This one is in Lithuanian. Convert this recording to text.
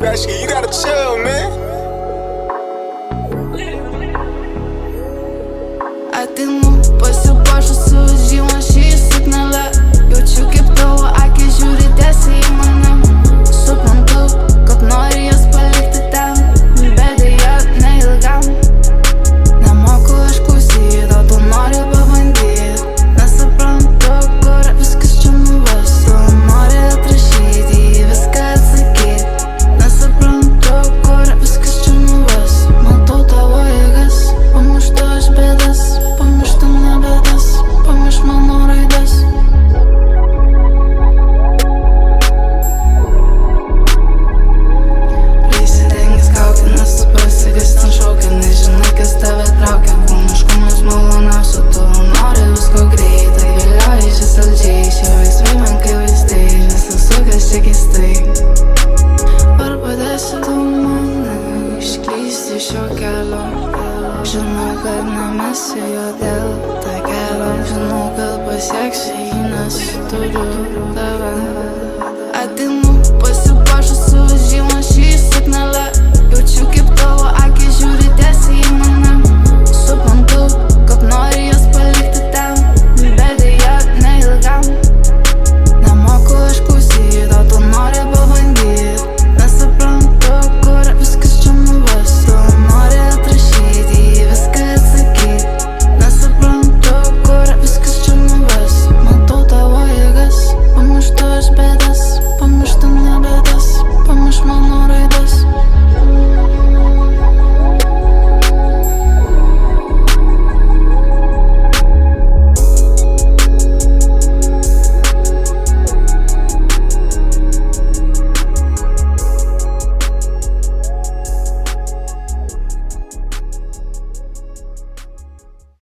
that shit. You gotta chill, man. А ти pasipuošus su žymančiais suknele. Jaučiu kaip tavo akis žiūri tiesiai į mane. Suprantu, kad nori jas palikti ten, bet deja neilgam. Nemoku aš klausyt, o tu nori pabandyt. Nesuprantu, kur viskas čia nuves. Tu nori atrašyti, į viską atsakyt. Nesuprantu, kur viskas čia nuves. Matau tavo jėgas, pamirštu aš bėdas. Pamirštu ne bėdas, pamiršk mano raidas. Prisidengęs kaukę, nesuprasi, kas ten šaukia. Nežinai, kas tave traukia. Kūniškumas maloniausia, tu nori visko greitai. Vėliauji saldžiai, šie veiksmai menkai vaistai. Visas sukas čia keistai. Ar padėsi tu mane išklysti iš šio kelio? Žinau, kad nemesiu jo dėl takelio. Žinau, kad pasieksiu jį, nes turiu tave.